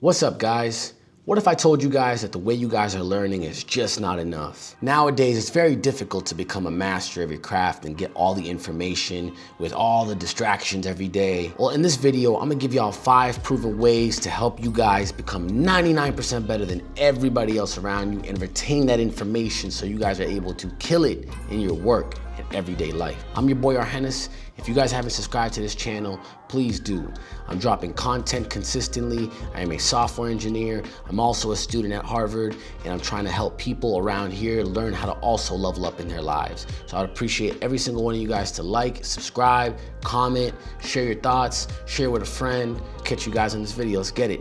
What's up, guys? What if I told you guys that the way you guys are learning is just not enough? Nowadays, it's very difficult to become a master of your craft and get all the information with all the distractions every day. Well, in this video, I'm gonna give y'all 5 proven ways to help you guys become 99% better than everybody else around you and retain that information so you guys are able to kill it in your work and everyday life. I'm your boy Arhenis. If you guys haven't subscribed to this channel, please do. I'm dropping content consistently. I am a software engineer. I'm also a student at Harvard, and I'm trying to help people around here learn how to also level up in their lives. So I'd appreciate every single one of you guys to like, subscribe, comment, share your thoughts, share with a friend. Catch you guys in this video. Let's get it.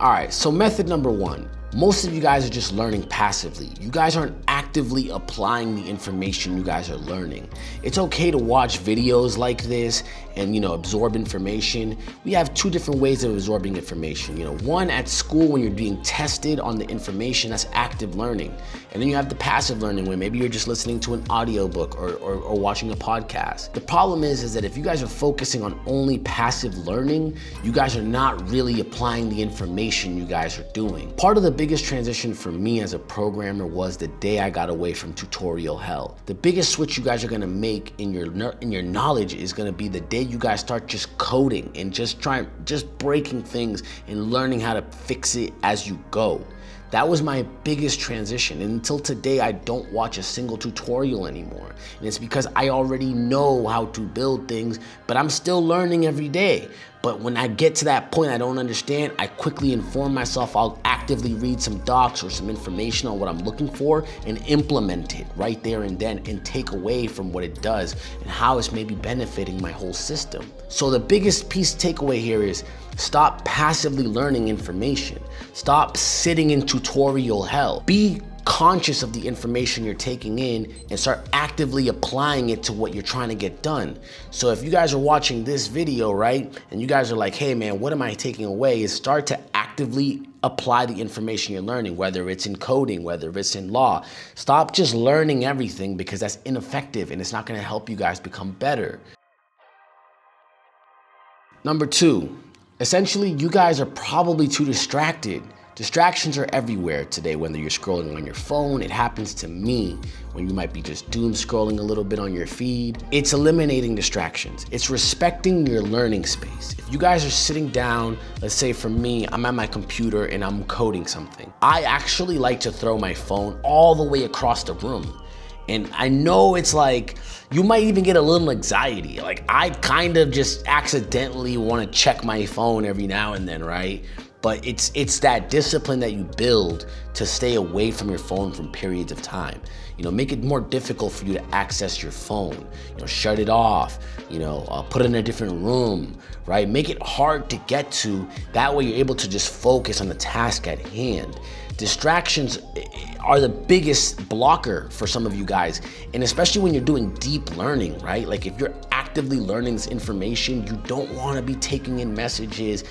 All right, so method number 1. Most of you guys are just learning passively. You guys aren't actively applying the information you guys are learning. It's okay to watch videos like this and absorb information. We have 2 different ways of absorbing information. One at school when you're being tested on the information, that's active learning. And then you have the passive learning where maybe you're just listening to an audiobook or watching a podcast. The problem is that if you guys are focusing on only passive learning, you guys are not really applying the information you guys are doing. Part of the biggest transition for me as a programmer was the day I got away from tutorial hell. The biggest switch you guys are gonna make in your knowledge is gonna be the day you guys start just coding and just breaking things and learning how to fix it as you go. That was my biggest transition, and until today I don't watch a single tutorial anymore. And it's because I already know how to build things, but I'm still learning every day. But when I get to that point I don't understand, I quickly inform myself. I'll actively read some docs or some information on what I'm looking for and implement it right there and then and take away from what it does and how it's maybe benefiting my whole system. So the biggest takeaway here is stop passively learning information. Stop sitting in tutorial hell. Be conscious of the information you're taking in and start actively applying it to what you're trying to get done. So if you guys are watching this video, right, and you guys are like, hey man, what am I taking away? Is start to actively apply the information you're learning, whether it's in coding, whether it's in law. Stop just learning everything because that's ineffective and it's not gonna help you guys become better. Number 2, essentially you guys are probably too distracted. Distractions are everywhere today, whether you're scrolling on your phone. It happens to me when you might be just doom scrolling a little bit on your feed. It's eliminating distractions. It's respecting your learning space. If you guys are sitting down, let's say for me, I'm at my computer and I'm coding something. I actually like to throw my phone all the way across the room. And I know it's like, you might even get a little anxiety. Like I kind of just accidentally want to check my phone every now and then, right? But it's that discipline that you build to stay away from your phone from periods of time. Make it more difficult for you to access your phone. Shut it off, put it in a different room, right? Make it hard to get to. That way you're able to just focus on the task at hand. Distractions are the biggest blocker for some of you guys, and especially when you're doing deep learning, right? Like if you're actively learning this information, you don't want to be taking in messages,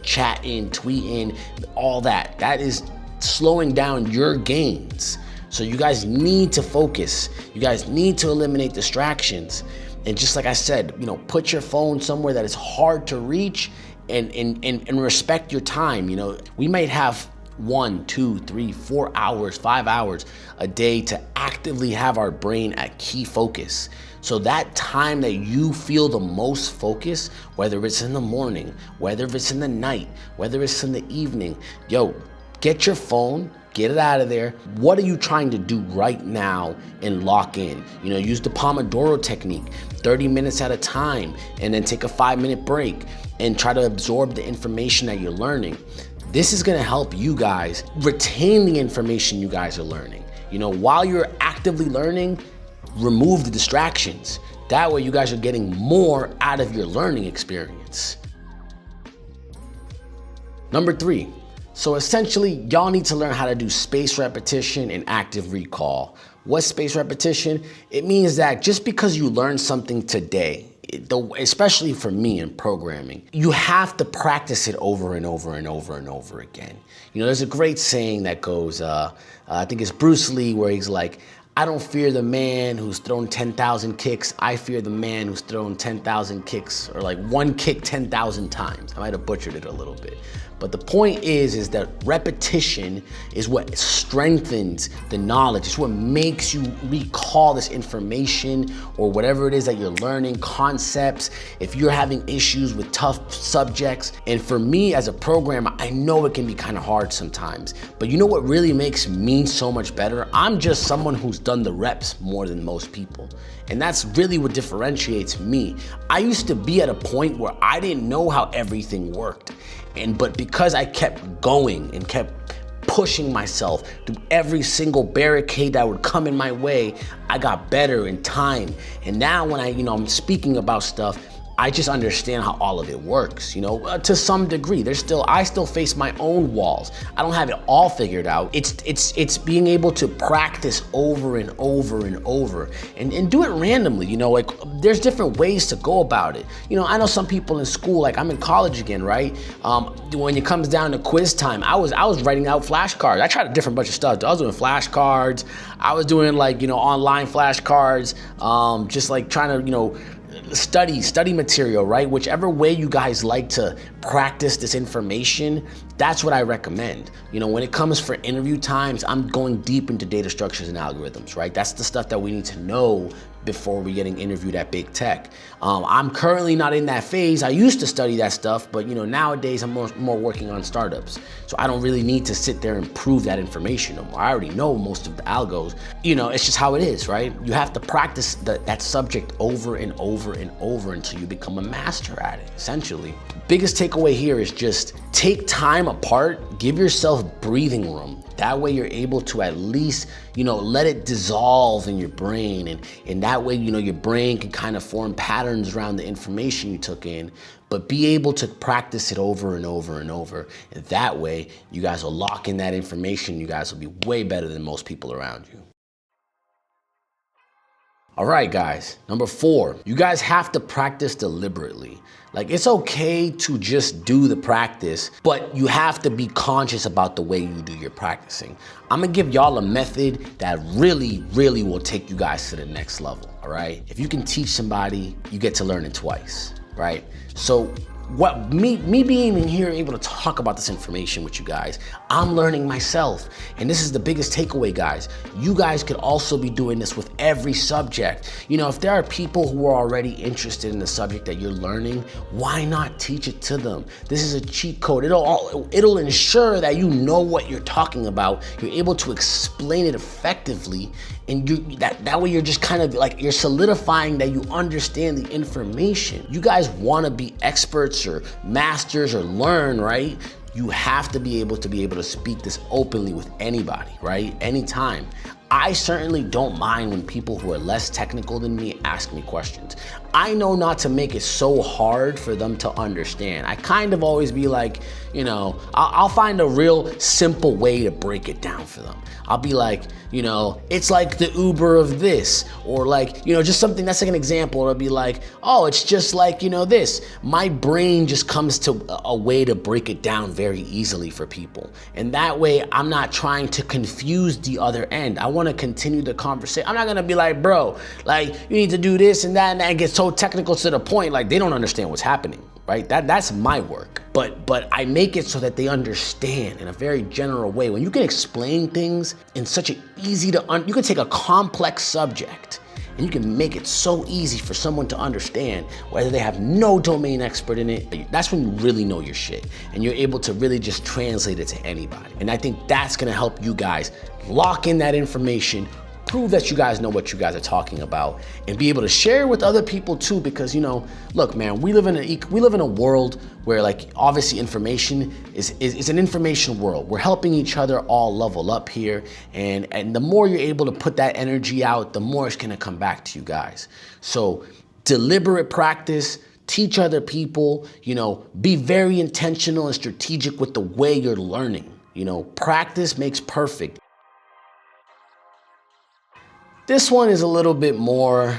chatting, tweeting, all that. That is slowing down your gains. So you guys need to focus. You guys need to eliminate distractions. And just like I said, put your phone somewhere that is hard to reach and respect your time. We might have 1, 2, 3, 4 hours, 5 hours a day to actively have our brain at key focus. So that time that you feel the most focus, whether it's in the morning, whether it's in the night, whether it's in the evening, get your phone, get it out of there. What are you trying to do right now and lock in? Use the Pomodoro technique, 30 minutes at a time, and then take a 5-minute break and try to absorb the information that you're learning. This is gonna help you guys retain the information you guys are learning. While you're actively learning, remove the distractions. That way you guys are getting more out of your learning experience. Number 3, so essentially y'all need to learn how to do spaced repetition and active recall. What's spaced repetition? It means that just because you learn something today, especially for me in programming, you have to practice it over and over and over and over again. There's a great saying that goes, I think it's Bruce Lee, where he's like, I don't fear the man who's thrown 10,000 kicks. I fear the man who's thrown 10,000 kicks, or like one kick 10,000 times. I might have butchered it a little bit. But the point is that repetition is what strengthens the knowledge. It's what makes you recall this information or whatever it is that you're learning, concepts, if you're having issues with tough subjects. And for me as a programmer, I know it can be kind of hard sometimes. But you know what really makes me so much better? I'm just someone who's done the reps more than most people. And that's really what differentiates me. I used to be at a point where I didn't know how everything worked. But because I kept going and kept pushing myself through every single barricade that would come in my way, I got better in time. And now when I'm speaking about stuff, I just understand how all of it works, to some degree. I still face my own walls. I don't have it all figured out. It's being able to practice over and over and over and do it randomly, like there's different ways to go about it. I know some people in school, like I'm in college again, right? When it comes down to quiz time, I was writing out flashcards. I tried a different bunch of stuff. I was doing flashcards. I was doing online flashcards, just like trying to, study material, right? Whichever way you guys like to practice this information, that's what I recommend. When it comes for interview times, I'm going deep into data structures and algorithms, right? That's the stuff that we need to know before we're getting interviewed at big tech. I'm currently not in that phase. I used to study that stuff, but nowadays I'm more working on startups. So I don't really need to sit there and prove that information no more. I already know most of the algos. It's just how it is, right? You have to practice that subject over and over and over until you become a master at it, essentially. Biggest takeaway here is just take time apart, give yourself breathing room. That way you're able to at least, let it dissolve in your brain. And that way, your brain can kind of form patterns around the information you took in, but be able to practice it over and over and over. And that way, you guys will lock in that information. You guys will be way better than most people around you. All right, guys, number 4, you guys have to practice deliberately. It's okay to just do the practice, but you have to be conscious about the way you do your practicing. I'm gonna give y'all a method that really, really will take you guys to the next level, all right? If you can teach somebody, you get to learn it twice, right? So what me being in here able to talk about this information with you guys, I'm learning myself. And this is the biggest takeaway, guys. You guys could also be doing this with every subject. If there are people who are already interested in the subject that you're learning, why not teach it to them? This is a cheat code. It'll ensure that you know what you're talking about. You're able to explain it effectively. And that way you're just kind of you're solidifying that you understand the information. You guys want to be experts or masters or learn, right? You have to be able to speak this openly with anybody, right? Anytime. I certainly don't mind when people who are less technical than me ask me questions. I know not to make it so hard for them to understand. I kind of always be like, I'll find a real simple way to break it down for them. I'll be like, it's like the Uber of this, or just something that's like an example. It'll be like, oh, it's just like, this. My brain just comes to a way to break it down very easily for people. And that way I'm not trying to confuse the other end. I want to continue the conversation. I'm not going to be like, bro, you need to do this and that, and that gets so technical to the point, they don't understand what's happening. Right? That's my work. But I make it so that they understand in a very general way. When you can explain things in such an you can take a complex subject and you can make it so easy for someone to understand, whether they have no domain expert in it. That's when you really know your shit and you're able to really just translate it to anybody. And I think that's gonna help you guys lock in that information, prove that you guys know what you guys are talking about, and be able to share with other people too. Because look, man, we live in a world where obviously information is an information world. We're helping each other all level up here, and the more you're able to put that energy out, the more it's gonna come back to you guys. So deliberate practice. Teach other people. Be very intentional and strategic with the way you're learning. Practice makes perfect. This one is a little bit more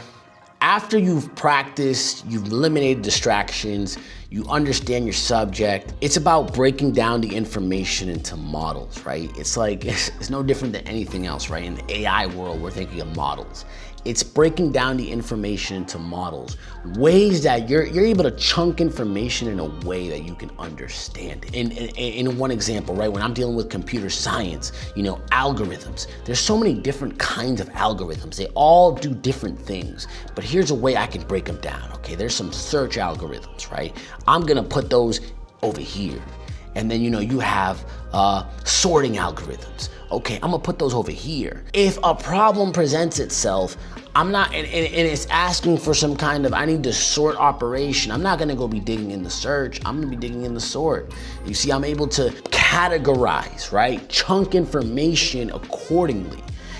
after you've practiced, you've eliminated distractions, you understand your subject, it's about breaking down the information into models, right? It's like, it's no different than anything else, right? In the AI world, we're thinking of models. It's breaking down the information into models, ways that you're able to chunk information in a way that you can understand it. In one example, right, when I'm dealing with computer science, algorithms, there's so many different kinds of algorithms. They all do different things, but here's a way I can break them down, okay? There's some search algorithms, right? I'm gonna put those over here. And then, you have sorting algorithms. Okay, I'm gonna put those over here. If a problem presents itself, I'm not, and it's asking for some kind of, I need to sort operation. I'm not gonna go be digging in the search. I'm gonna be digging in the sort. You see, I'm able to categorize, right? Chunk information accordingly.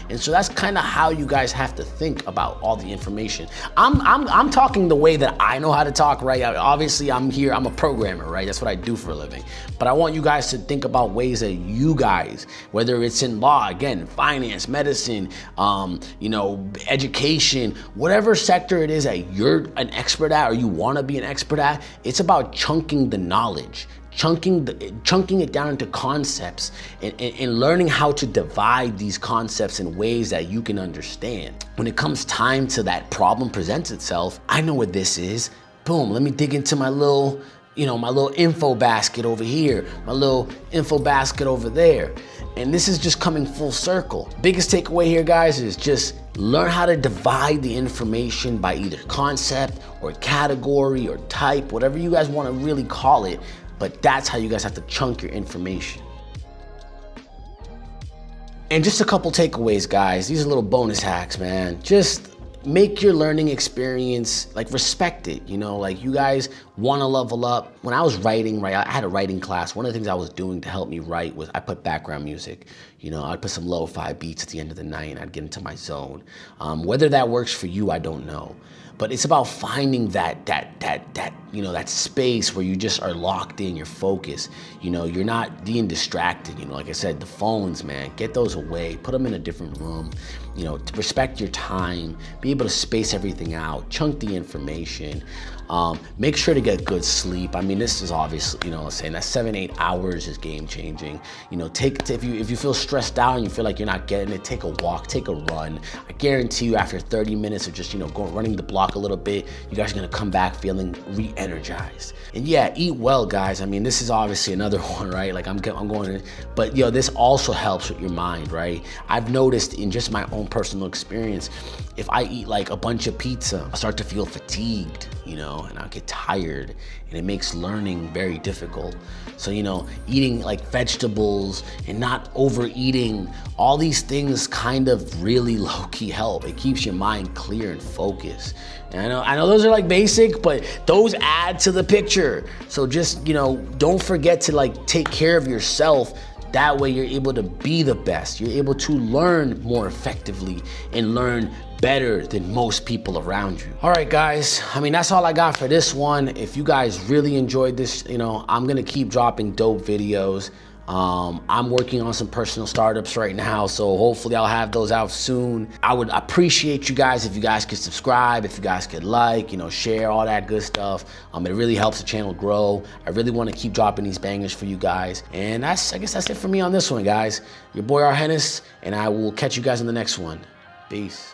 And so that's kind of how you guys have to think about all the information. I'm talking the way that I know how to talk, right? Obviously, I'm a programmer, right? That's what I do for a living. But I want you guys to think about ways that you guys, whether it's in law, again, finance, medicine, education, whatever sector it is that you're an expert at or you want to be an expert at, it's about chunking the knowledge. Chunking it down into concepts and learning how to divide these concepts in ways that you can understand. When it comes time to that problem presents itself, I know what this is. Boom, let me dig into my little info basket over here, my little info basket over there. And this is just coming full circle. Biggest takeaway here, guys, is just learn how to divide the information by either concept or category or type, whatever you guys want to really call it. But that's how you guys have to chunk your information. And just a couple takeaways, guys. These are little bonus hacks, man. Just make your learning experience, respect it. You guys want to level up. When I was writing, right, I had a writing class. One of the things I was doing to help me write was I put background music. I'd put some lo-fi beats at the end of the night and I'd get into my zone. Whether that works for you, I don't know. But it's about finding that space where you just are locked in, you're focused. You're not being distracted. Like I said, the phones, man, get those away, put them in a different room. To respect your time, be able to space everything out, chunk the information. Make sure to get good sleep. I mean, this is obviously, saying that 7-8 hours is game changing. If you feel stressed out and you feel like you're not getting it, take a walk, take a run. I guarantee you after 30 minutes of just, running the block a little bit, you guys are gonna come back feeling re-energized. And yeah, eat well, guys. I mean, this is obviously another one, right? I'm going, but this also helps with your mind, right? I've noticed in just my own personal experience, if I eat a bunch of pizza, I start to feel fatigued, and I'll get tired, and it makes learning very difficult. So, eating vegetables and not overeating, all these things kind of really low-key help. It keeps your mind clear and focused. And I know those are basic, but those add to the picture. So just, don't forget to take care of yourself. That way you're able to be the best. You're able to learn more effectively and learn better than most people around you. All right, guys. I mean, that's all I got for this one. If you guys really enjoyed this, I'm gonna keep dropping dope videos. I'm working on some personal startups right now, so hopefully I'll have those out soon. I would appreciate you guys if you guys could subscribe, if you guys could share, all that good stuff. It really helps the channel grow. I really want to keep dropping these bangers for you guys. And I guess that's it for me on this one, guys. Your boy Arhenis, and I will catch you guys in the next one. Peace.